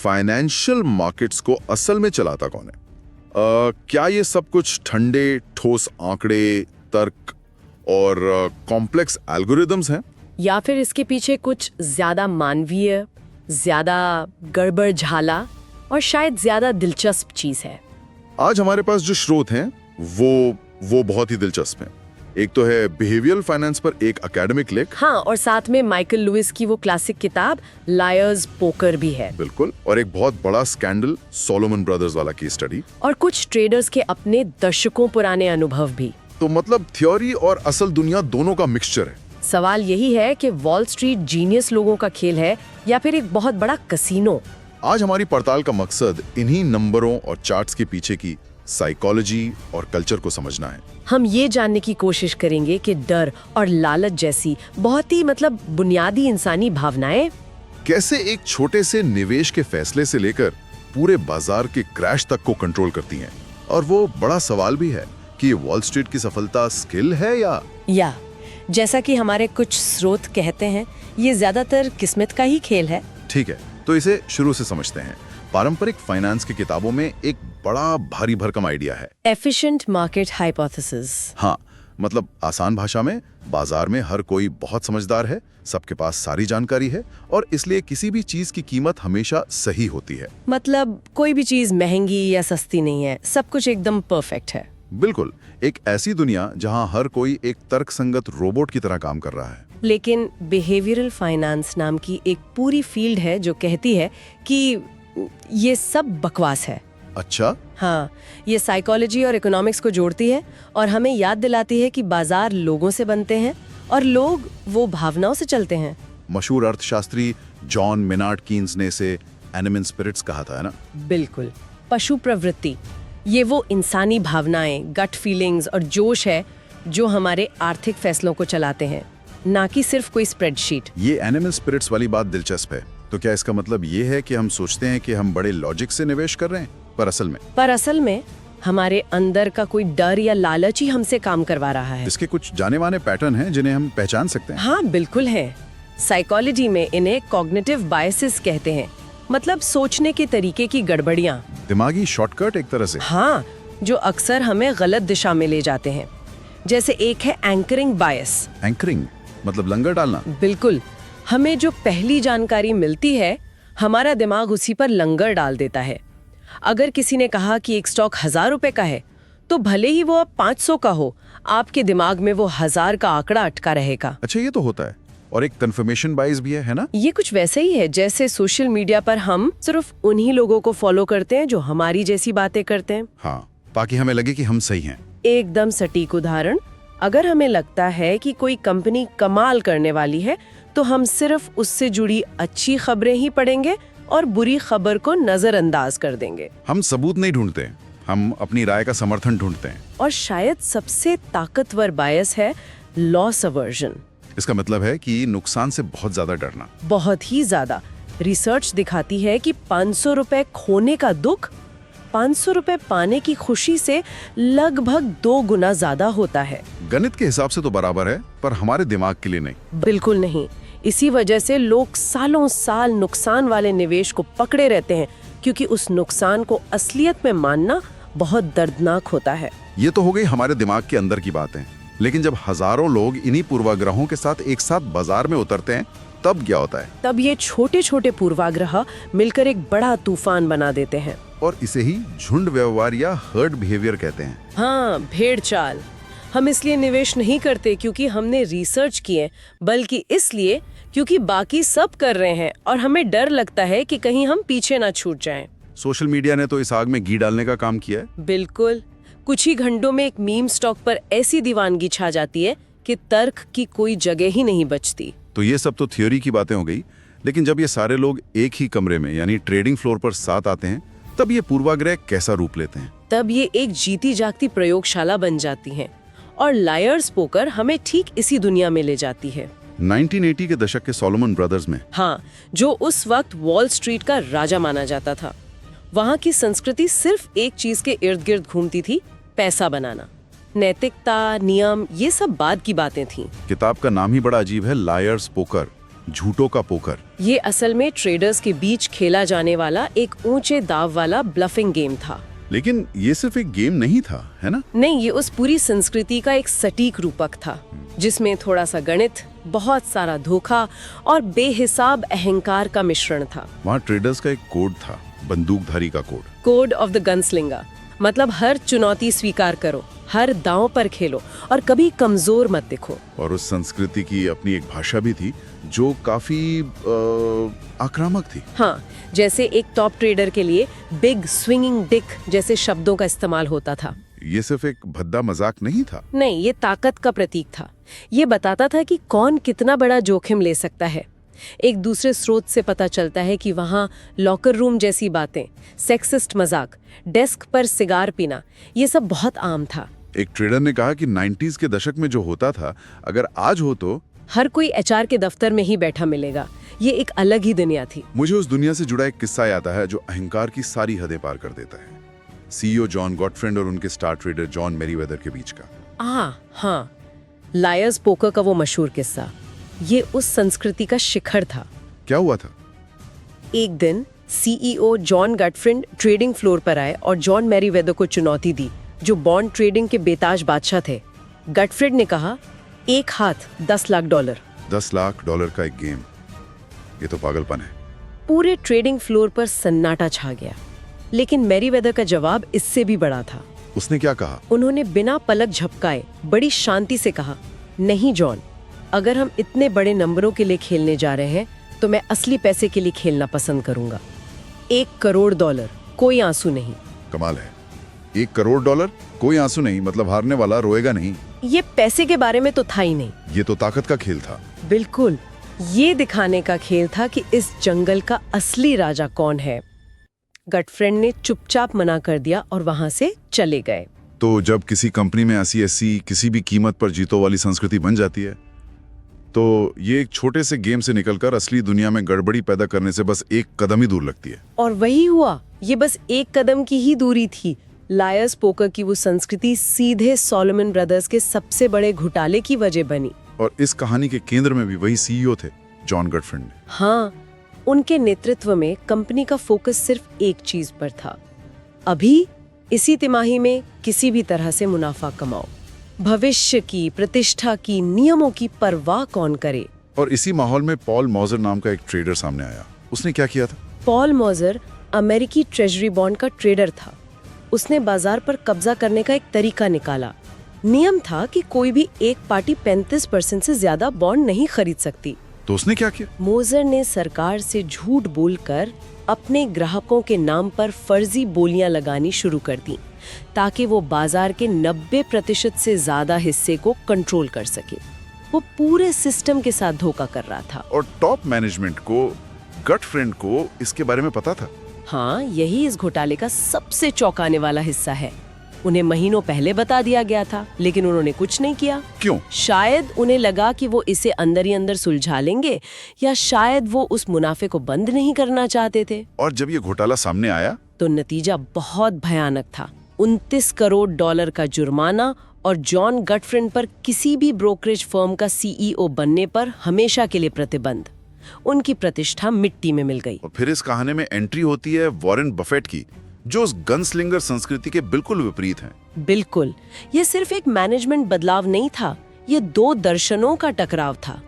Financial markets को असल में चलाता कौन है? क्या ये सब कुछ ठंडे ठोस आंकड़े, तर्क और कॉम्प्लेक्स एल्गोरिदम्स हैं, या फिर इसके पीछे कुछ ज्यादा मानवीय, ज्यादा गड़बड़ झाला और शायद ज्यादा दिलचस्प चीज है? आज हमारे पास जो स्रोत हैं वो बहुत ही दिलचस्प हैं। एक तो है बिहेवियरल फाइनेंस पर एक एकेडमिक लेख। हाँ, और साथ में माइकल लुइस की वो क्लासिक किताब लायर्स पोकर भी है। बिल्कुल, और एक बहुत बड़ा स्कैंडल सोलोमन ब्रदर्स वाला केस स्टडी, और कुछ ट्रेडर्स के अपने दशकों पुराने अनुभव भी। तो मतलब थ्योरी और असल दुनिया दोनों का मिक्सचर है। सवाल यही है कि वॉल स्ट्रीट जीनियस लोगों का खेल है या फिर एक बहुत बड़ा कसीनो। आज हमारी पड़ताल का मकसद इन्हीं नंबरों और चार्ट्स के पीछे की साइकोलॉजी और कल्चर को समझना है। हम ये जानने की कोशिश करेंगे कि डर और लालच जैसी बहुत ही बुनियादी इंसानी भावनाएं कैसे एक छोटे से निवेश के फैसले से लेकर पूरे बाजार के क्रैश तक को कंट्रोल करती हैं। और वो बड़ा सवाल भी है कि ये वॉल स्ट्रीट की सफलता स्किल है या जैसा कि हमारे कुछ स्रोत कहते हैं, ये ज्यादातर किस्मत का ही खेल है। ठीक है, तो इसे शुरू से समझते हैं। पारंपरिक फाइनेंस की किताबों में एक बड़ा भारी भरकम आइडिया है, एफिशिएंट मार्केट हाइपोथेसिस। हाँ, मतलब आसान भाषा में बाजार में हर कोई बहुत समझदार है, सबके पास सारी जानकारी है और इसलिए किसी भी चीज की कीमत हमेशा सही होती है। मतलब कोई भी चीज महंगी या सस्ती नहीं है, सब कुछ एकदम परफेक्ट है। बिल्कुल, एक ऐसी दुनिया जहां हर कोई एक तर्कसंगत रोबोट की तरह काम कर रहा है। लेकिन बिहेवियरल फाइनेंस नाम की एक पूरी फील्ड है जो कहती है कि ये सब बकवास है। अच्छा? हाँ, ये साइकोलॉजी और इकोनॉमिक्स को जोड़ती है और हमें याद दिलाती है कि बाजार लोगों से बनते हैं और लोग वो भावनाओं से चलते हैं। मशहूर अर्थशास्त्री जॉन मेनार्ड कीन्स ने इसे एनिमल स्पिरिट्स कहा था, है ना? बिल्कुल, पशु प्रवृत्ति। ये वो इंसानी भावनाएं, गट फीलिंग्स और जोश है जो हमारे आर्थिक फैसलों को चलाते हैं, ना कि सिर्फ कोई स्प्रेडशीट। ये एनिमल स्पिरिट्स वाली बात दिलचस्प है। तो क्या इसका मतलब ये है कि हम सोचते हैं कि हम बड़े लॉजिक से निवेश कर रहे हैं, पर असल में हमारे अंदर का कोई डर या लालच ही हमसे काम करवा रहा है। इसके कुछ जाने माने पैटर्न हैं जिन्हें हम पहचान सकते हैं। हाँ, बिल्कुल है। साइकोलॉजी में इन्हें कॉग्निटिव बायसेस कहते हैं, मतलब सोचने के तरीके की गड़बड़ियाँ, दिमागी शॉर्टकट एक तरह से। हाँ, जो अक्सर हमें गलत दिशा में ले जाते हैं। जैसे एक है एंकरिंग बायस। एंकरिंग मतलब लंगर डालना। बिल्कुल, हमें जो पहली जानकारी मिलती है, हमारा दिमाग उसी पर लंगर डाल देता है। अगर किसी ने कहा कि एक स्टॉक 1000 रुपए का है, तो भले ही वो अब 500 का हो, आपके दिमाग में वो 1000 का आंकड़ा अटका रहेगा। अच्छा, ये तो होता है। और एक कंफर्मेशन बायस भी है ना? ये कुछ वैसे ही है जैसे सोशल मीडिया पर हम सिर्फ उन्हीं लोगों को फॉलो करते हैं जो हमारी जैसी बातें करते हैं। हाँ, ताकि हमें लगे कि हम सही हैं। एकदम सटीक उदाहरण, अगर हमें लगता है कि कोई कंपनी कमाल करने वाली है, तो हम सिर्फ उससे जुड़ी अच्छी खबरें ही पढ़ेंगे और बुरी खबर को नजरअंदाज कर देंगे। हम सबूत नहीं ढूंढते, हम अपनी राय का समर्थन ढूंढते हैं। और शायद सबसे ताकतवर बायस है लॉस अवर्जन। इसका मतलब है कि नुकसान से बहुत ज्यादा डरना। बहुत ही ज्यादा। रिसर्च दिखाती है कि 500 रुपए खोने का दुख 500 रुपए पाने की खुशी से लगभग 2 गुना ज्यादा होता है। गणित के हिसाब से तो बराबर है, पर हमारे दिमाग के लिए नहीं। बिल्कुल नहीं। इसी वजह से लोग सालों साल नुकसान वाले निवेश को पकड़े रहते हैं, क्योंकि उस नुकसान को असलियत में मानना बहुत दर्दनाक होता है। ये तो हो गई हमारे दिमाग के अंदर की बातें, लेकिन जब हजारों लोग इन्हीं पूर्वाग्रहों के साथ एक साथ बाजार में उतरते हैं, तब क्या होता है? तब ये छोटे छोटे पूर्वाग्रह मिलकर एक बड़ा तूफान बना देते हैं। और इसे ही झुंड व्यवहार या हर्ड बिहेवियर कहते हैं। हाँ, भेड़ चाल। हम इसलिए निवेश नहीं करते क्योंकि हमने रिसर्च किए, बल्कि इसलिए क्योंकि बाकी सब कर रहे हैं और हमें डर लगता है कि कहीं हम पीछे ना छूट जाएं। सोशल मीडिया ने तो इस आग में घी डालने का काम किया है। बिल्कुल, कुछ ही घंटों में एक मीम स्टॉक पर ऐसी दीवानगी छा जाती है कि तर्क की कोई जगह ही नहीं बचती। तो ये सब तो थ्योरी की बातें हो गई, लेकिन जब ये सारे लोग एक ही कमरे में यानी ट्रेडिंग फ्लोर पर साथ आते हैं, तब ये पूर्वाग्रह कैसा रूप लेते हैं? तब ये एक जीती जागती प्रयोगशाला बन जाती हैं और लायर्स पोकर हमें ठीक इसी दुनिया में ले जाती है। 1980 के दशक के सोलोमन ब्रदर्स में। हाँ, जो उस वक्त वॉल स्ट्रीट का राजा माना जाता था। वहाँ की संस्कृति सिर्फ एक चीज के इर्द गिर्द घूमती थी, पैसा बनाना। नैतिकता, नियम, ये सब बाद की बातें थीं। किताब का नाम ही बड़ा अजीब है, लायर्स पोकर। झूठों का पोकर। ये असल में ट्रेडर्स के बीच खेला जाने वाला एक ऊंचे दाव वाला ब्लफिंग गेम था। लेकिन ये सिर्फ एक गेम नहीं था, है ना? नहीं, ये उस पूरी संस्कृति का एक सटीक रूपक था, जिसमें थोड़ा सा गणित, बहुत सारा धोखा और बेहिसाब अहंकार का मिश्रण था। वहाँ ट्रेडर्स का एक कोड था, बंदूकधारी का कोड। कोड ऑफ द गनस्लिंगर, मतलब हर चुनौती स्वीकार करो, हर दांव पर खेलो और कभी कमजोर मत दिखो। और उस संस्कृति की अपनी एक भाषा भी थी जो काफी आक्रामक थी। हाँ, जैसे एक टॉप ट्रेडर के लिए बिग स्विंगिंग डिक जैसे शब्दों का इस्तेमाल होता था। ये सिर्फ एक भद्दा मजाक नहीं था। नहीं, ये ताकत का प्रतीक था। ये बताता था कि कौन कितना बड़ा जोखिम ले सकता है। एक दूसरे स्रोत से पता चलता है कि वहाँ लॉकर रूम जैसी बातें, सेक्सिस्ट मजाक, डेस्क पर सिगार पीना, ये सब बहुत आम था। एक ट्रेडर ने कहा कि 90s के दशक में जो होता था, अगर आज हो तो हर कोई एचआर के दफ्तर में ही बैठा मिलेगा। ये एक अलग ही दुनिया थी। मुझे उस दुनिया से जुड़ा एक किस्सा याद है जो अहंकार की सारी हदें पार कर देता है। सीईओ जॉन गॉटफ्रेंड और उनके स्टार ट्रेडर जॉन मेरीवेदर के बीच का। हाँ, लायर्स पोकर का वो मशहूर किस्सा। ये उस संस्कृति का शिखर था। क्या हुआ था? एक दिन सीईओ जॉन गॉटफ्रेंड ट्रेडिंग फ्लोर पर आए और जॉन मेरीवेदर को चुनौती दी, जो बॉन्ड ट्रेडिंग के बेताज बादशाह थे। गॉटफ्रेड ने कहा, एक हाथ $10 लाख। $10 लाख का एक गेम, ये तो पागलपन है। पूरे ट्रेडिंग फ्लोर पर सन्नाटा छा गया, लेकिन मेरीवेदर का जवाब इससे भी बड़ा था। उसने क्या कहा? उन्होंने बिना पलक झपकाए बड़ी शांति से कहा, नहीं जॉन, अगर हम इतने बड़े नंबरों के लिए खेलने जा रहे हैं तो मैं असली पैसे के लिए खेलना पसंद करूंगा। $1 करोड़, कोई आंसू नहीं। कमाल है। $1 करोड़, कोई आंसू नहीं, मतलब हारने वाला रोएगा नहीं। ये पैसे के बारे में तो था ही नहीं। ये तो ताकत का खेल था। बिल्कुल, ये दिखाने का खेल था कि इस जंगल का असली राजा कौन है। गॉटफ्रेड ने चुपचाप मना कर दिया और वहां से चले गए। तो जब किसी कंपनी में ऐसी किसी भी कीमत पर जीतो वाली संस्कृति बन जाती है, तो ये एक छोटे से गेम से निकलकर असली दुनिया में गड़बड़ी पैदा करने से बस एक कदम ही दूर लगती है। और वही हुआ। ये बस एक कदम की ही दूरी थी। लायर्स पोकर की वो संस्कृति सीधे सोलोमन ब्रदर्स के सबसे बड़े घोटाले की वजह बनी। और इस कहानी के केंद्र में भी वही सीईओ थे, जॉन गॉटफ्रेड। हाँ, उनके नेतृत्व में कंपनी का फोकस सिर्फ एक चीज पर था, अभी इसी तिमाही में किसी भी तरह से मुनाफा कमाओ। भविष्य की, प्रतिष्ठा की, नियमों की परवाह कौन करे। और इसी माहौल में पॉल मॉजर नाम का एक ट्रेडर सामने आया। उसने क्या किया था? पॉल मॉजर अमेरिकी ट्रेजरी बॉन्ड का ट्रेडर था। उसने बाजार पर कब्जा करने का एक तरीका निकाला। नियम था कि कोई भी एक पार्टी 35% से ज्यादा बॉन्ड नहीं खरीद सकती। तो उसने क्या किया? मोजर ने सरकार से झूठ बोलकर अपने ग्राहकों के नाम पर फर्जी बोलियां लगानी शुरू कर दी, ताकि वो बाजार के 90% से ज्यादा हिस्से को कंट्रोल कर सके। वो पूरे सिस्टम के साथ धोखा कर रहा था। और टॉप मैनेजमेंट को, गॉटफ्रेड को इसके बारे में पता था। हाँ, यही इस घोटाले का सबसे चौंकाने वाला हिस्सा है। उन्हें महीनों पहले बता दिया गया था, लेकिन उन्होंने कुछ नहीं किया। क्यों? शायद उन्हें लगा कि वो इसे अंदर ही अंदर सुलझा लेंगे, या शायद वो उस मुनाफे को बंद नहीं करना चाहते थे। और जब ये घोटाला सामने आया तो नतीजा बहुत भयानक था। $29 करोड़ का जुर्माना और जॉन गॉटफ्रेड पर किसी भी ब्रोकरेज फर्म का सीईओ बनने पर हमेशा के लिए प्रतिबंध। उनकी प्रतिष्ठा मिट्टी में मिल गई। और फिर इस कहानी में एंट्री होती है वॉरेन बफेट की, जो उस गनस्लिंगर संस्कृति के बिल्कुल विपरीत हैं। बिल्कुल, ये सिर्फ एक मैनेजमेंट बदलाव नहीं था, ये 2 दर्शनों का टकराव था।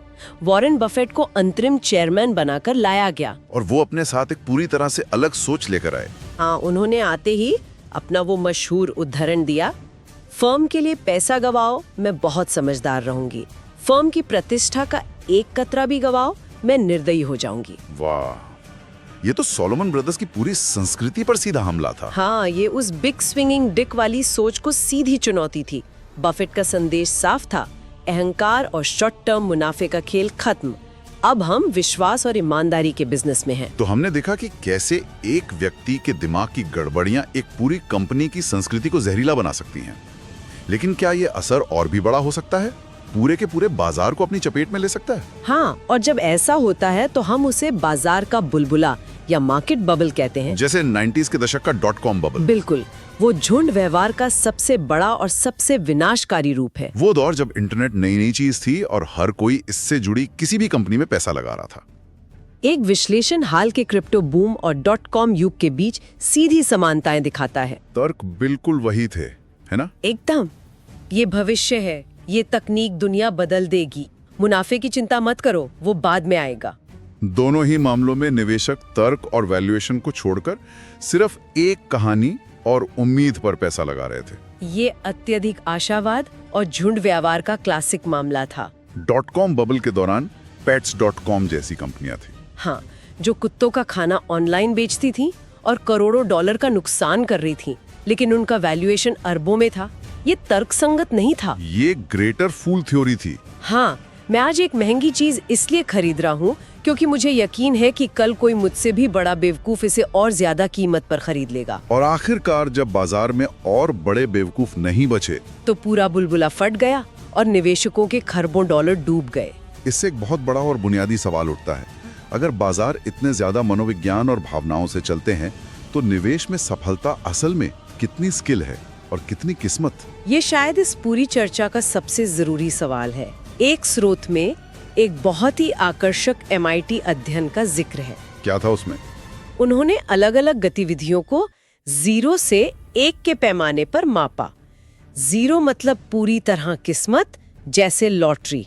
वॉरेन बफेट को अंतरिम चेयरमैन बनाकर लाया गया और वो अपने साथ एक पूरी तरह से अलग सोच लेकर आए। हाँ, उन्होंने आते ही अपना वो मशहूर उदाहरण दिया, फर्म के लिए पैसा गवाओ, मैं बहुत समझदार रहूंगी। फर्म की प्रतिष्ठा का एक कतरा भी गवाओ, मैं निर्दयी हो जाऊंगी। वाह, ये तो सोलोमन ब्रदर्स की पूरी संस्कृति पर सीधा हमला था। हाँ, ये उस बिग स्विंगिंग डिक वाली सोच को सीधी चुनौती थी। बफेट का संदेश साफ था, अहंकार और शॉर्ट टर्म मुनाफे का खेल खत्म। अब हम विश्वास और ईमानदारी के बिजनेस में हैं। तो हमने देखा कि कैसे एक व्यक्ति के दिमाग की गड़बड़ियां एक पूरी कंपनी की संस्कृति को जहरीला बना सकती हैं। लेकिन क्या ये असर और भी बड़ा हो सकता है? पूरे के पूरे बाजार को अपनी चपेट में ले सकता है? हाँ, और जब ऐसा होता है तो हम उसे बाजार का बुलबुला या मार्केट बबल कहते हैं। जैसे 90s के दशक का .com बबल। बिल्कुल, वो झुंड व्यवहार का सबसे बड़ा और सबसे विनाशकारी रूप है। वो दौर जब इंटरनेट नई चीज थी और हर कोई इससे जुड़ी किसी भी कंपनी में पैसा लगा रहा था। एक विश्लेषण हाल के क्रिप्टो बूम और .com युग के बीच सीधी समानताएं दिखाता है। तर्क बिल्कुल वही थे, है ना? एकदम। ये भविष्य है, ये तकनीक दुनिया बदल देगी, मुनाफे की चिंता मत करो, वो बाद में आएगा। दोनों ही मामलों में निवेशक तर्क और वैल्यूएशन को छोड़कर सिर्फ एक कहानी और उम्मीद पर पैसा लगा रहे थे। ये अत्यधिक आशावाद और झुंड व्यवहार का क्लासिक मामला था। .com बबल के दौरान pets.com जैसी कंपनियां थी। हाँ, जो कुत्तों का खाना ऑनलाइन बेचती थी और करोड़ों डॉलर का नुकसान कर रही थी, लेकिन उनका वैल्यूएशन अरबों में था। ये तर्कसंगत नहीं था। ये ग्रेटर फूल थ्योरी थी। हाँ, मैं आज एक महंगी चीज इसलिए खरीद रहा हूँ क्योंकि मुझे यकीन है कि कल कोई मुझसे भी बड़ा बेवकूफ इसे और ज्यादा कीमत पर खरीद लेगा। और आखिरकार जब बाजार में और बड़े बेवकूफ नहीं बचे तो पूरा बुलबुला फट गया और निवेशकों के खरबों डॉलर डूब गए। इससे एक बहुत बड़ा और बुनियादी सवाल उठता है, अगर बाजार इतने ज्यादा मनोविज्ञान और भावनाओं से चलते हैं तो निवेश में सफलता असल में कितनी स्किल है और कितनी किस्मत? ये शायद इस पूरी चर्चा का सबसे जरूरी सवाल है। एक स्रोत में एक बहुत ही आकर्षक MIT अध्ययन का जिक्र है। क्या था उसमें? उन्होंने अलग अलग गतिविधियों को 0 से 1 के पैमाने पर मापा। 0 मतलब पूरी तरह किस्मत, जैसे लॉटरी।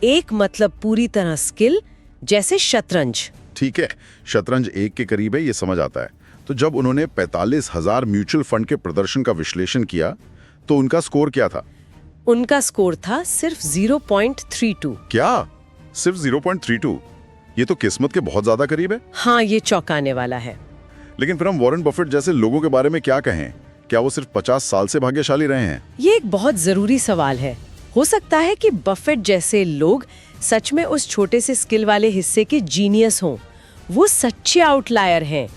1 मतलब पूरी तरह स्किल, जैसे शतरंज। ठीक है, शतरंज 1 के करीब है, ये समझ आता है। तो जब उन्होंने 45,000 म्यूचुअल फंड के प्रदर्शन का विश्लेषण किया तो उनका स्कोर क्या था? उनका स्कोर था सिर्फ 0.32। क्या? सिर्फ 0.32? ये तो किस्मत के बहुत ज्यादा करीब है। हाँ, ये चौंकाने वाला है। लेकिन फिर हम वॉरेन बफेट जैसे लोगों के बारे में क्या कहें? क्या वो सिर्फ 50 साल से भाग्यशाली रहे हैं? ये एक बहुत जरूरी सवाल है। हो सकता है कि बफेट जैसे लोग सच में उस छोटे से स्किल वाले हिस्से के जीनियस हों। वो सच्चे आउटलायर हैं।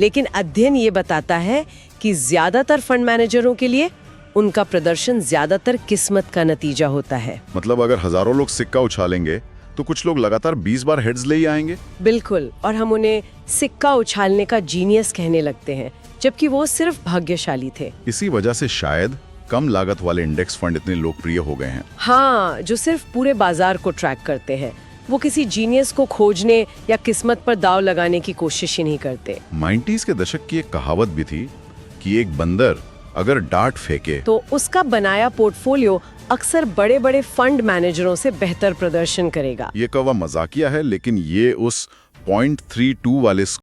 लेकिन अध्ययन ये बताता है कि ज्यादातर फंड मैनेजरों के लिए उनका प्रदर्शन ज्यादातर किस्मत का नतीजा होता है। मतलब अगर हजारों लोग सिक्का उछालेंगे तो कुछ लोग लगातार 20 बार हेड्स ले ही आएंगे। बिल्कुल, और हम उन्हें सिक्का उछालने का जीनियस कहने लगते हैं, जबकि वो सिर्फ भाग्यशाली थे। इसी वजह से शायद कम लागत वाले इंडेक्स फंड इतने लोकप्रिय हो गए हैं। हाँ, जो सिर्फ पूरे बाजार को ट्रैक करते हैं। वो किसी जीनियस को खोजने या किस्मत पर दाव लगाने की कोशिश ही नहीं करते। 90s के दशक की एक कहावत भी थी कि एक बंदर अगर डार्ट फेंके तो उसका बनाया पोर्टफोलियो अक्सर बड़े बड़े फंड मैनेजरों से बेहतर प्रदर्शन करेगा। ये कौवा मजाकिया है, लेकिन ये उस 0.32 वाले